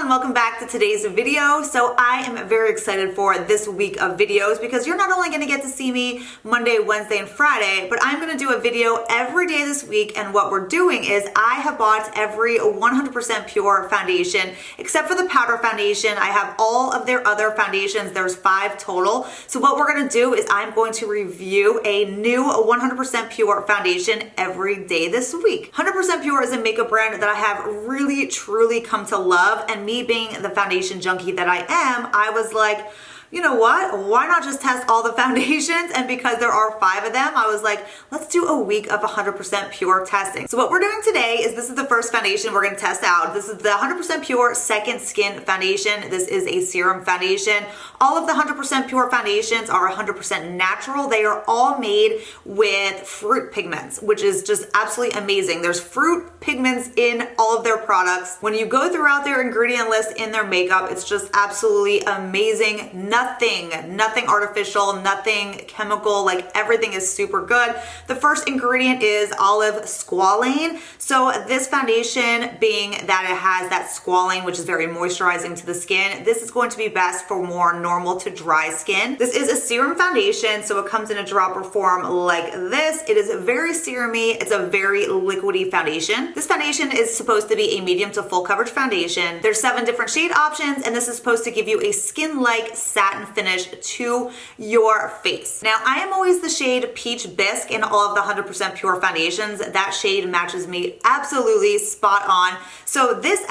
and welcome back to today's video. So I am very excited for this week of videos because you're not only going to get to see me Monday, Wednesday, and Friday, but I'm going to do a video every day this week. And what we're doing is I have bought every 100% pure foundation except for the powder foundation. I have all of their other foundations. There's 5 total. So what we're going to do is I'm going to review a new 100% pure foundation every day this week. 100% Pure is a makeup brand that I have really truly come to love, and me being the foundation junkie that I am, I was like, you know what? Why not just test all the foundations? And because there are 5 of them, I was like, let's do a week of 100% pure testing. So what we're doing today is this is the first foundation we're going to test out. This is the 100% pure Second Skin foundation. This is a serum foundation. All of the 100% pure foundations are 100% natural. They are all made with fruit pigments, which is just absolutely amazing. There's fruit pigments in all of their products. When you go throughout their ingredient list in their makeup, it's just absolutely amazing. Nothing artificial, nothing chemical, like everything is super good. The first ingredient is olive squalane. So this foundation, being that it has that squalane, which is very moisturizing to the skin, this is going to be best for more normal to dry skin. This is a serum foundation, so it comes in a dropper form like this. It is very serumy. It's a very liquidy foundation. This foundation is supposed to be a medium to full coverage foundation. There's 7 different shade options, and this is supposed to give you a skin-like satin finish to your face. Now, I am always the shade Peach Bisque in all of the 100% pure foundations. That shade matches me absolutely spot on. So this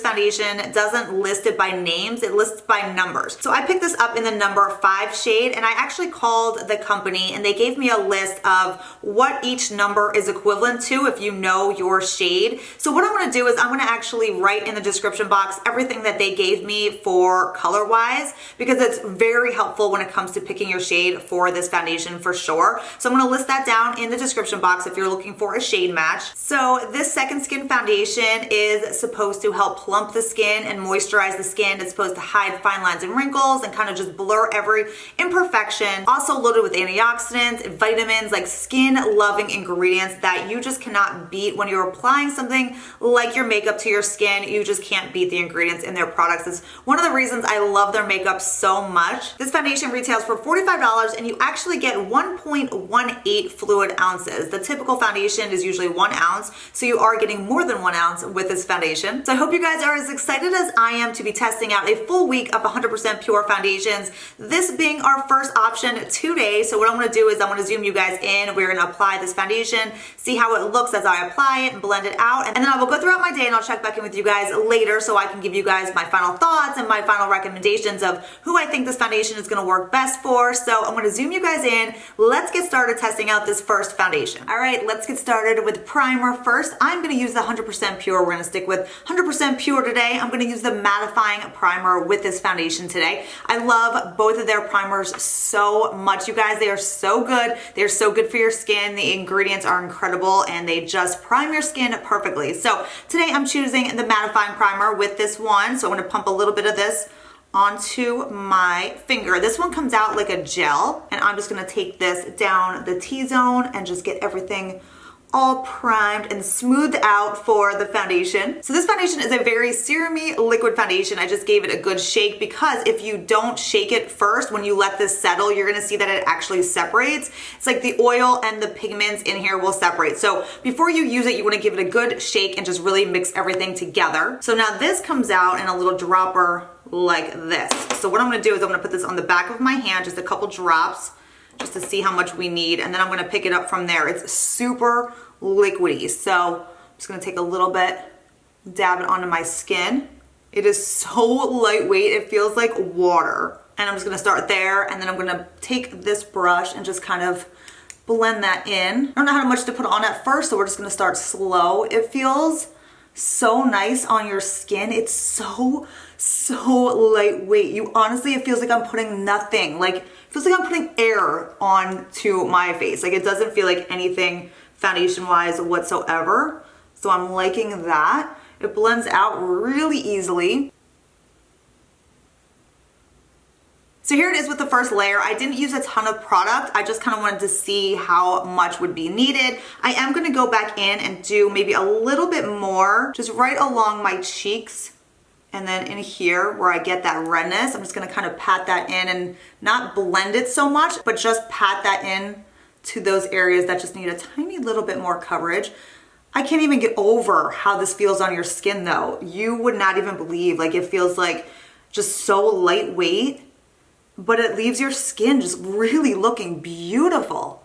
foundation doesn't list it by names, it lists by numbers. So I picked this up in the number 5 shade, and I actually called the company and they gave me a list of what each number is equivalent to if you know your shade. So what I'm gonna do is I'm gonna actually write in the description box everything that they gave me for color-wise, because it's very helpful when it comes to picking your shade for this foundation for sure. So I'm gonna list that down in the description box if you're looking for a shade match. So this Second Skin foundation is supposed to help plump the skin and moisturize the skin. It's supposed to hide fine lines and wrinkles and kind of just blur every imperfection. Also loaded with antioxidants, vitamins, like skin-loving ingredients that you just cannot beat when you're applying something like your makeup to your skin. You just can't beat the ingredients in their products. It's one of the reasons I love their makeup so much. This foundation retails for $45 and you actually get 1.18 fluid ounces. The typical foundation is usually 1 ounce, so you are getting more than 1 ounce with this foundation. So I hope you guys are as excited as I am to be testing out a full week of 100% pure foundations, this being our first option today. So what I'm gonna do is I'm gonna zoom you guys in. We're gonna apply this foundation, see how it looks as I apply it and blend it out, and then I will go throughout my day and I'll check back in with you guys later so I can give you guys my final thoughts and my final recommendations of who I think this foundation is gonna work best for. So I'm gonna zoom you guys in. Let's get started testing out this first foundation. All right, let's get started with primer first. I'm gonna use the 100% pure. We're gonna stick with 100% pure today. I'm gonna use the mattifying primer with this foundation today. I love both of their primers so much, you guys. They are so good. They're so good for your skin. The ingredients are incredible and they just prime your skin perfectly. So today I'm choosing the mattifying primer with this one. So I'm gonna pump a little bit of this onto my finger. This one comes out like a gel, and I'm just gonna take this down the T-zone and just get everything all primed and smoothed out for the foundation. So this foundation is a very serumy liquid foundation. I just gave it a good shake because if you don't shake it first, when you let this settle, you're gonna see that it actually separates. It's like the oil and the pigments in here will separate. So before you use it, you wanna give it a good shake and just really mix everything together. So now this comes out in a little dropper like this. So what I'm gonna do is I'm gonna put this on the back of my hand, just a couple drops, just to see how much we need, and then I'm gonna pick it up from there. It's super liquidy, so I'm just gonna take a little bit, dab it onto my skin. It is so lightweight, it feels like water. And I'm just gonna start there, and then I'm gonna take this brush and just kind of blend that in. I don't know how much to put on at first, so we're just gonna start slow. It feels so nice on your skin. It's so lightweight. You honestly, it feels like I'm putting nothing. Like, it feels like I'm putting air onto my face. Like, it doesn't feel like anything foundation wise whatsoever. So I'm liking that. It blends out really easily. So here it is with the first layer. I didn't use a ton of product. I just kind of wanted to see how much would be needed. I am gonna go back in and do maybe a little bit more, just right along my cheeks And then in here where I get that redness, I'm just gonna kind of pat that in and not blend it so much, but just pat that in to those areas that just need a tiny little bit more coverage. I can't even get over how this feels on your skin though. You would not even believe, like it feels like just so lightweight, but it leaves your skin just really looking beautiful.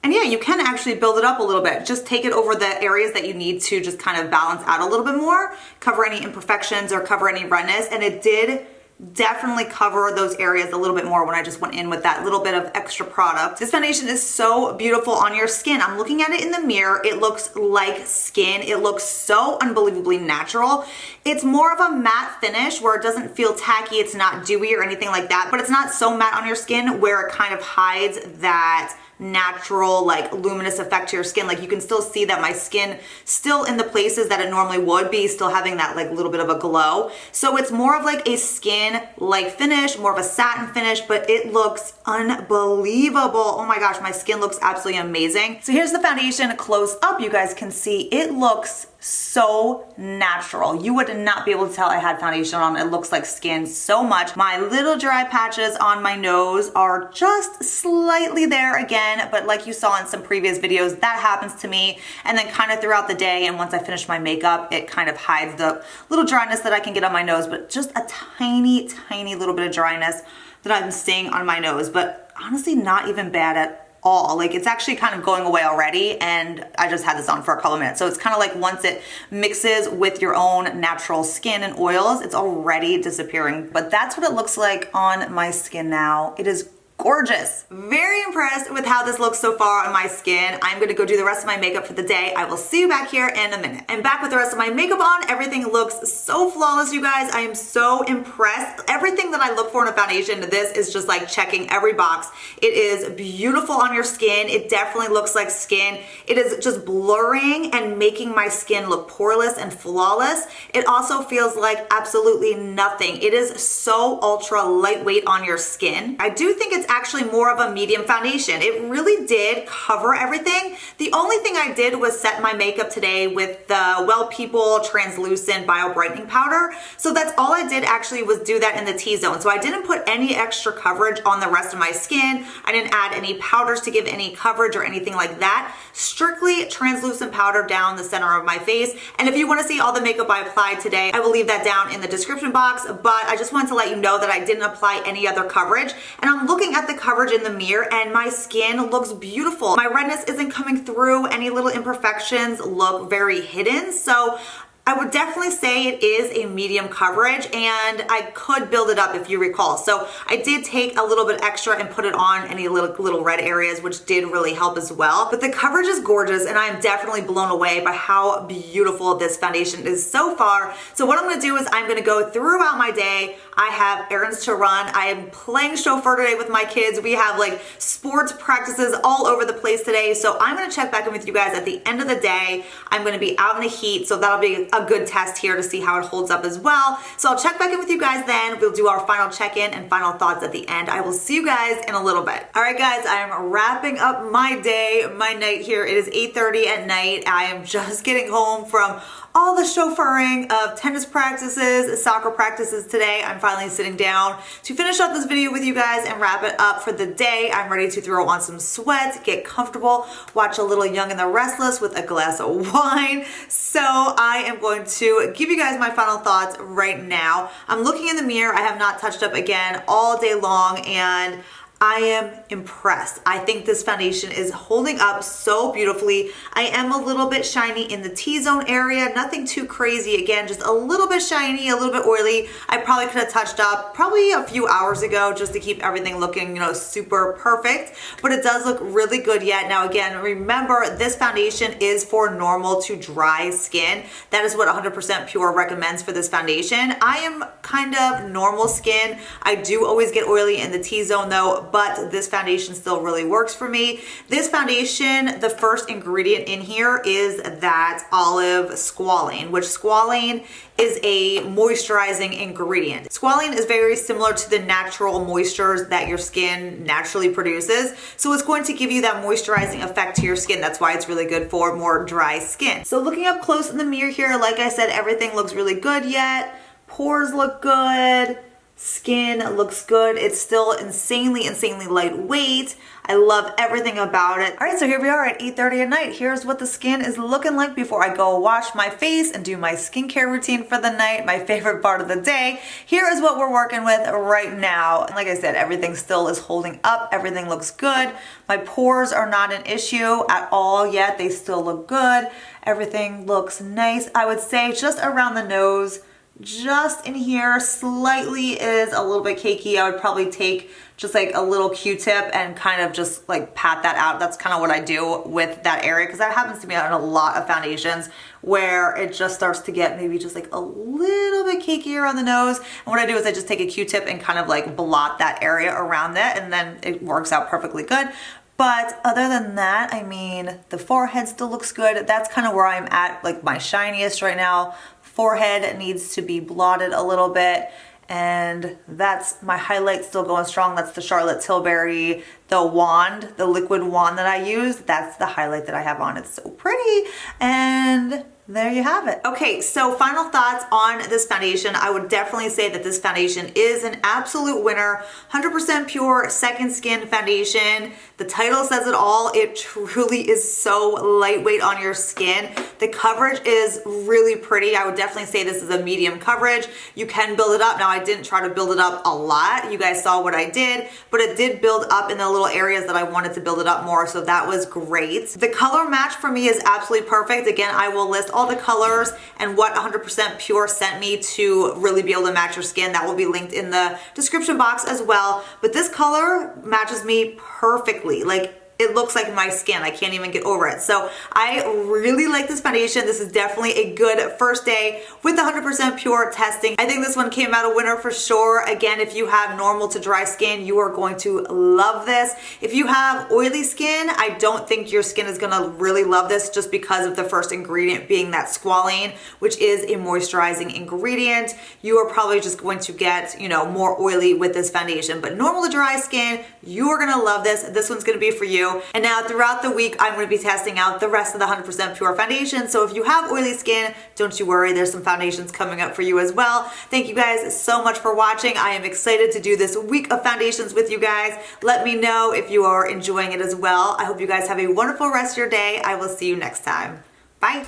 And yeah, you can actually build it up a little bit. Just take it over the areas that you need to just kind of balance out a little bit more, cover any imperfections or cover any redness. And it did definitely cover those areas a little bit more when I just went in with that little bit of extra product. This foundation is so beautiful on your skin. I'm looking at it in the mirror. It looks like skin. It looks so unbelievably natural. It's more of a matte finish where it doesn't feel tacky. It's not dewy or anything like that, but it's not so matte on your skin where it kind of hides that natural like luminous effect to your skin. Like you can still see that my skin still in the places that it normally would be, still having that like little bit of a glow. So it's more of like a skin like finish, more of a satin finish, but it looks unbelievable. Oh my gosh, my skin looks absolutely amazing. So here's the foundation close up. You guys can see it looks so natural. You would not be able to tell I had foundation on. It looks like skin so much. My little dry patches on my nose are just slightly there again, but like you saw in some previous videos, that happens to me. And then kind of throughout the day, and once I finish my makeup, it kind of hides the little dryness that I can get on my nose, but just a tiny, tiny little bit of dryness that I'm seeing on my nose, but honestly not even bad at all. Like it's actually kind of going away already, and I just had this on for a couple of minutes. So it's kind of like once it mixes with your own natural skin and oils, it's already disappearing. But that's what it looks like on my skin now. It is gorgeous. Very impressed with how this looks so far on my skin. I'm gonna go do the rest of my makeup for the day. I will see you back here in a minute. I'm back with the rest of my makeup on. Everything looks so flawless, you guys. I am so impressed. Everything that I look for in a foundation, this is just like checking every box. It is beautiful on your skin. It definitely looks like skin. It is just blurring and making my skin look poreless and flawless. It also feels like absolutely nothing. It is so ultra lightweight on your skin. I do think it's actually more of a medium foundation. It really did cover everything. The only thing I did was set my makeup today with the Well People Translucent Bio Brightening Powder. So that's all I did actually was do that in the T-zone. So I didn't put any extra coverage on the rest of my skin. I didn't add any powders to give any coverage or anything like that. Strictly translucent powder down the center of my face. And if you want to see all the makeup I applied today, I will leave that down in the description box. But I just wanted to let you know that I didn't apply any other coverage. And I'm looking at the coverage in the mirror and my skin looks beautiful. My redness isn't coming through. Any little imperfections look very hidden. So I would definitely say it is a medium coverage, and I could build it up if you recall. So I did take a little bit extra and put it on any little red areas, which did really help as well. But the coverage is gorgeous, and I'm definitely blown away by how beautiful this foundation is so far. So what I'm gonna do is I'm gonna go throughout my day. I have errands to run. I am playing chauffeur today with my kids. We have like sports practices all over the place today. So I'm gonna check back in with you guys at the end of the day. I'm gonna be out in the heat, so that'll be a good test here to see how it holds up as well. So I'll check back in with you guys then. We'll do our final check-in and final thoughts at the end. I will see you guys in a little bit. All right, guys, I am wrapping up my day, my night here. It is 8:30 at night. I am just getting home from all the chauffeuring of tennis practices, soccer practices today. I'm finally sitting down to finish up this video with you guys and wrap it up for the day. I'm ready to throw on some sweats, get comfortable, watch a little Young and the Restless with a glass of wine. So I am going to give you guys my final thoughts right now. I'm looking in the mirror. I have not touched up again all day long, and I am impressed. I think this foundation is holding up so beautifully. I am a little bit shiny in the T-zone area, nothing too crazy. Again, just a little bit shiny, a little bit oily. I probably could have touched up probably a few hours ago just to keep everything looking, super perfect, but it does look really good yet. Now, again, remember this foundation is for normal to dry skin. That is what 100% Pure recommends for this foundation. I am kind of normal skin. I do always get oily in the T-zone though, but this foundation still really works for me. This foundation, the first ingredient in here is that olive squalane, which squalane is a moisturizing ingredient. Squalane is very similar to the natural moistures that your skin naturally produces. So it's going to give you that moisturizing effect to your skin. That's why it's really good for more dry skin. So looking up close in the mirror here, like I said, everything looks really good yet. Pores look good. Skin looks good. It's still insanely lightweight. I love everything about it. All right, so here we are at 8:30 at night. Here's what the skin is looking like before I go wash my face and do my skincare routine for the night, my favorite part of the day. Here is what we're working with right now. And like I said, everything still is holding up. Everything looks good. My pores are not an issue at all yet. They still look good. Everything looks nice. I would say just around the nose, just in here slightly is a little bit cakey. I would probably take just like a little Q-tip and kind of just like pat that out. That's kind of what I do with that area, because that happens to me on a lot of foundations where it just starts to get maybe just like a little bit cakey around the nose. And what I do is I just take a Q-tip and kind of like blot that area around it, and then it works out perfectly good. But other than that, I mean, the forehead still looks good. That's kind of where I'm at, like my shiniest right now. Forehead needs to be blotted a little bit, and that's my highlight still going strong. That's the Charlotte Tilbury, the wand, the liquid wand that I use. That's the highlight that I have on. It's so pretty, and there you have it. Okay, so final thoughts on this foundation. I would definitely say that this foundation is an absolute winner. 100% pure second skin foundation. The title says it all. It truly is so lightweight on your skin. The coverage is really pretty. I would definitely say this is a medium coverage. You can build it up. Now, I didn't try to build it up a lot. You guys saw what I did, but it did build up in the little areas that I wanted to build it up more, so that was great. The color match for me is absolutely perfect. Again, I will list all the colors and what 100% Pure sent me to really be able to match your skin. That will be linked in the description box as well. But this color matches me perfectly. Like, it looks like my skin. I can't even get over it. So I really like this foundation. This is definitely a good first day with 100% Pure testing. I think this one came out a winner for sure. Again, if you have normal to dry skin, you are going to love this. If you have oily skin, I don't think your skin is gonna really love this, just because of the first ingredient being that squalane, which is a moisturizing ingredient. You are probably just going to get, you know, more oily with this foundation. But normal to dry skin, you are gonna love this. This one's gonna be for you. And now throughout the week, I'm going to be testing out the rest of the 100% Pure foundation. So if you have oily skin, don't you worry. There's some foundations coming up for you as well. Thank you guys so much for watching. I am excited to do this week of foundations with you guys. Let me know if you are enjoying it as well. I hope you guys have a wonderful rest of your day. I will see you next time. Bye.